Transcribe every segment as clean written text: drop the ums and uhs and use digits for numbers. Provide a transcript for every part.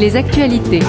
Les actualités.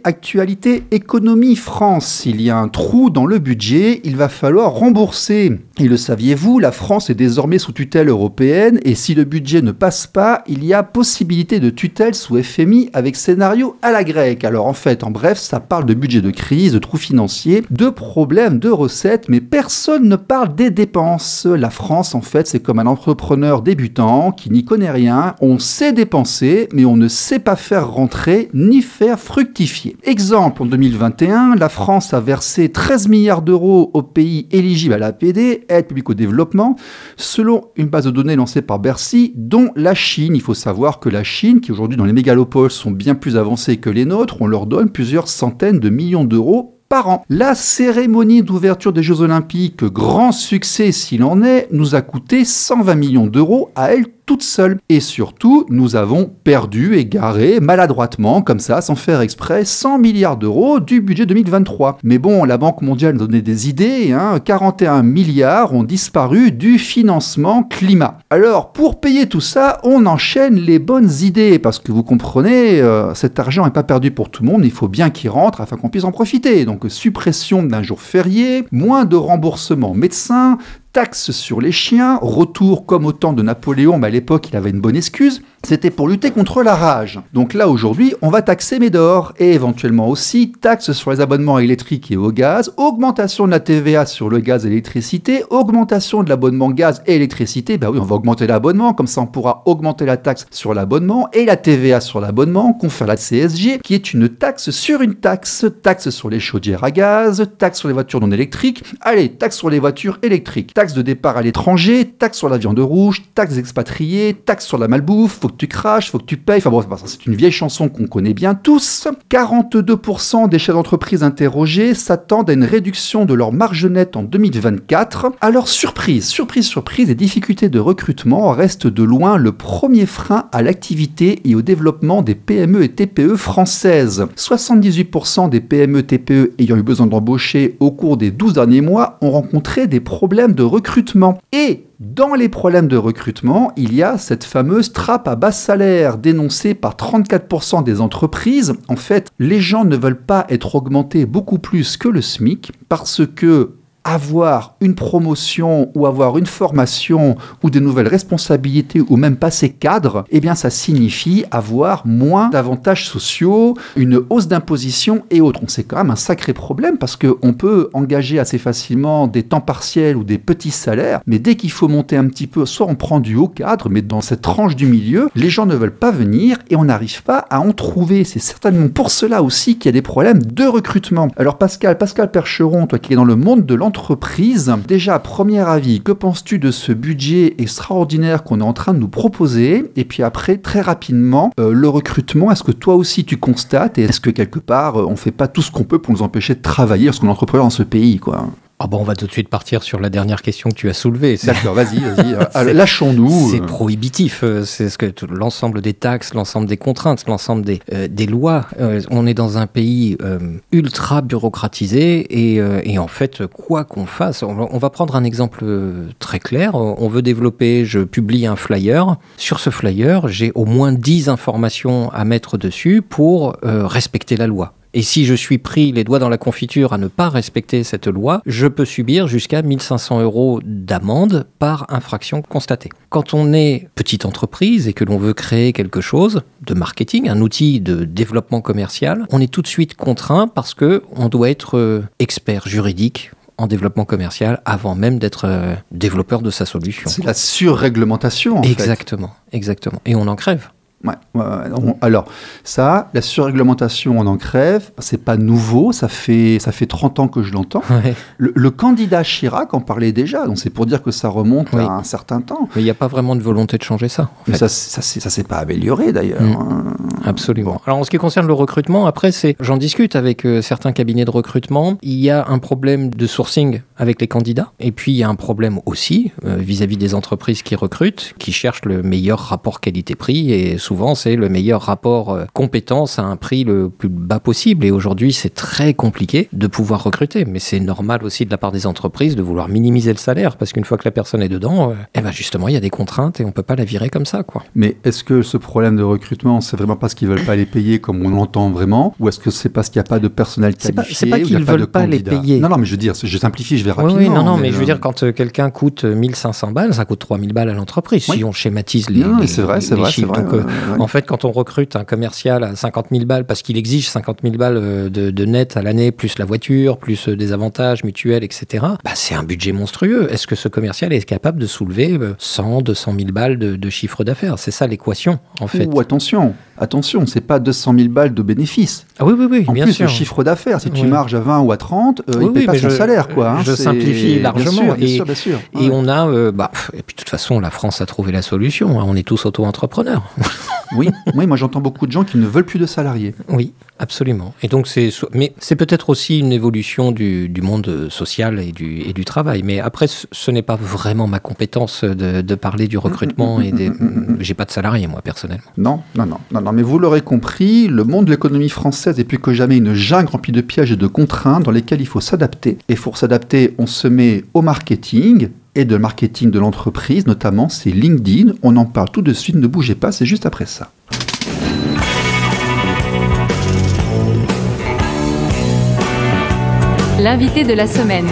Actualité, économie France. Il y a un trou dans le budget, il va falloir rembourser. Et le saviez-vous, la France est désormais sous tutelle européenne et si le budget ne passe pas, il y a possibilité de tutelle sous FMI avec scénario à la grecque. Alors en fait, en bref, ça parle de budget de crise, de trou financier, de problèmes de recettes, mais personne ne parle des dépenses. La France, en fait, c'est comme un entrepreneur débutant qui n'y connaît rien. On sait dépenser, mais on ne sait pas faire rentrer ni faire fructifier. Exemple, en 2021, la France a versé 13 milliards d'euros aux pays éligibles à l'APD, aide publique au développement, selon une base de données lancée par Bercy, dont la Chine. Il faut savoir que la Chine, qui aujourd'hui dans les mégalopoles sont bien plus avancées que les nôtres, on leur donne plusieurs centaines de millions d'euros par an. La cérémonie d'ouverture des Jeux Olympiques, grand succès s'il en est, nous a coûté 120 millions d'euros à elle toute seule. Et surtout, nous avons perdu, égaré, maladroitement, comme ça, sans faire exprès, 100 milliards d'euros du budget 2023. Mais bon, la Banque mondiale nous donnait des idées, 41 milliards ont disparu du financement climat. Alors, pour payer tout ça, on enchaîne les bonnes idées, parce que vous comprenez, cet argent n'est pas perdu pour tout le monde, il faut bien qu'il rentre afin qu'on puisse en profiter. Donc, suppression d'un jour férié, moins de remboursement médecin, taxes sur les chiens, retour comme au temps de Napoléon, mais à l'époque il avait une bonne excuse, c'était pour lutter contre la rage. Donc là aujourd'hui on va taxer Médor et éventuellement aussi taxes sur les abonnements électriques et au gaz, augmentation de la TVA sur le gaz et l'électricité, augmentation de l'abonnement gaz et électricité, bah oui on va augmenter l'abonnement, comme ça on pourra augmenter la taxe sur l'abonnement et la TVA sur l'abonnement, confère la CSG qui est une taxe sur une taxe, taxe sur les chaudières à gaz, taxe sur les voitures non électriques, allez taxe sur les voitures électriques, taxe de départ à l'étranger, taxe sur la viande rouge, taxe expatriée, taxe sur la malbouffe, faut que tu craches, faut que tu payes, enfin bon, c'est une vieille chanson qu'on connaît bien tous. 42% des chefs d'entreprise interrogés s'attendent à une réduction de leur marge nette en 2024. Alors surprise, les difficultés de recrutement restent de loin le premier frein à l'activité et au développement des PME et TPE françaises. 78% des PME TPE ayant eu besoin d'embaucher au cours des 12 derniers mois ont rencontré des problèmes de recrutement. Et dans les problèmes de recrutement, il y a cette fameuse trappe à bas salaire dénoncée par 34% des entreprises. En fait, les gens ne veulent pas être augmentés beaucoup plus que le SMIC parce que avoir une promotion ou avoir une formation ou des nouvelles responsabilités ou même passer cadre, eh bien ça signifie avoir moins d'avantages sociaux, une hausse d'imposition et autres. C'est quand même un sacré problème parce qu'on peut engager assez facilement des temps partiels ou des petits salaires, mais dès qu'il faut monter un petit peu, soit on prend du haut cadre, mais dans cette tranche du milieu, les gens ne veulent pas venir et on n'arrive pas à en trouver. C'est certainement pour cela aussi qu'il y a des problèmes de recrutement. Alors Pascal Percheron, toi qui es dans le monde de l'entreprise, déjà, à premier avis, que penses-tu de ce budget extraordinaire qu'on est en train de nous proposer? Et puis après, très rapidement, le recrutement, est-ce que toi aussi tu constates et est-ce que quelque part, on ne fait pas tout ce qu'on peut pour nous empêcher de travailler lorsqu'on est entrepreneur dans ce pays, quoi? Ah bon, on va tout de suite partir sur la dernière question que tu as soulevée. D'accord, vas-y. Lâchons-nous. C'est prohibitif. C'est ce que l'ensemble des taxes, l'ensemble des contraintes, l'ensemble des lois. On est dans un pays ultra bureaucratisé et en fait, quoi qu'on fasse, on va prendre un exemple très clair. On veut développer, je publie un flyer. Sur ce flyer, j'ai au moins 10 informations à mettre dessus pour respecter la loi. Et si je suis pris les doigts dans la confiture à ne pas respecter cette loi, je peux subir jusqu'à 1 500 € d'amende par infraction constatée. Quand on est petite entreprise et que l'on veut créer quelque chose de marketing, un outil de développement commercial, on est tout de suite contraint parce qu'on doit être expert juridique en développement commercial avant même d'être développeur de sa solution. C'est la surréglementation, en fait. Exactement. Et on en crève. Alors, ça, la surréglementation, on en crève, c'est pas nouveau, ça fait 30 ans que je l'entends. Ouais. Le candidat Chirac en parlait déjà, donc c'est pour dire que ça remonte à un certain temps. Mais il n'y a pas vraiment de volonté de changer ça. En fait. Ça s'est pas amélioré d'ailleurs. Absolument. Bon. Alors en ce qui concerne le recrutement, après, j'en discute avec certains cabinets de recrutement. Il y a un problème de sourcing avec les candidats, et puis il y a un problème aussi vis-à-vis des entreprises qui recrutent, qui cherchent le meilleur rapport qualité-prix, et souvent, c'est le meilleur rapport compétence à un prix le plus bas possible. Et aujourd'hui, c'est très compliqué de pouvoir recruter. Mais c'est normal aussi de la part des entreprises de vouloir minimiser le salaire, parce qu'une fois que la personne est dedans, justement, il y a des contraintes et on peut pas la virer comme ça, quoi. Mais est-ce que ce problème de recrutement, c'est vraiment parce qu'ils veulent pas les payer comme on l'entend vraiment, ou est-ce que c'est parce qu'il n'y a pas de personnel qualifié? C'est pas qu'ils veulent pas les payer. Non, mais je veux dire, je simplifie, je vais rapidement. Oui, mais je veux dire, quand quelqu'un coûte 1500 balles, ça coûte 3000 balles à l'entreprise, si on schématise les chiffres. Donc, en fait, quand on recrute un commercial à 50 000 balles, parce qu'il exige 50 000 balles de net à l'année, plus la voiture, plus des avantages mutuels, etc., c'est un budget monstrueux. Est-ce que ce commercial est capable de soulever 100, 200 000 balles de chiffre d'affaires? C'est ça l'équation, en fait. Ou attention, c'est pas 200 000 balles de bénéfices. Ah oui, en bien plus, sûr. Le chiffre d'affaires, si tu marges à 20 ou à 30, il ne paie pas son salaire, quoi. Je simplifie largement. Bien sûr. Et on a... et puis de toute façon, la France a trouvé la solution. On est tous auto-entrepreneurs. Oui, moi j'entends beaucoup de gens qui ne veulent plus de salariés. Oui, absolument. Et donc mais c'est peut-être aussi une évolution du monde social et du travail. Mais après, ce n'est pas vraiment ma compétence de parler du recrutement j'ai pas de salariés, moi, personnellement. Non, mais vous l'aurez compris, le monde de l'économie française est plus que jamais une jungle remplie de pièges et de contraintes dans lesquelles il faut s'adapter. Et pour s'adapter, on se met au marketing, et de marketing de l'entreprise, notamment c'est LinkedIn. On en parle tout de suite, ne bougez pas, c'est juste après ça. L'invité de la semaine.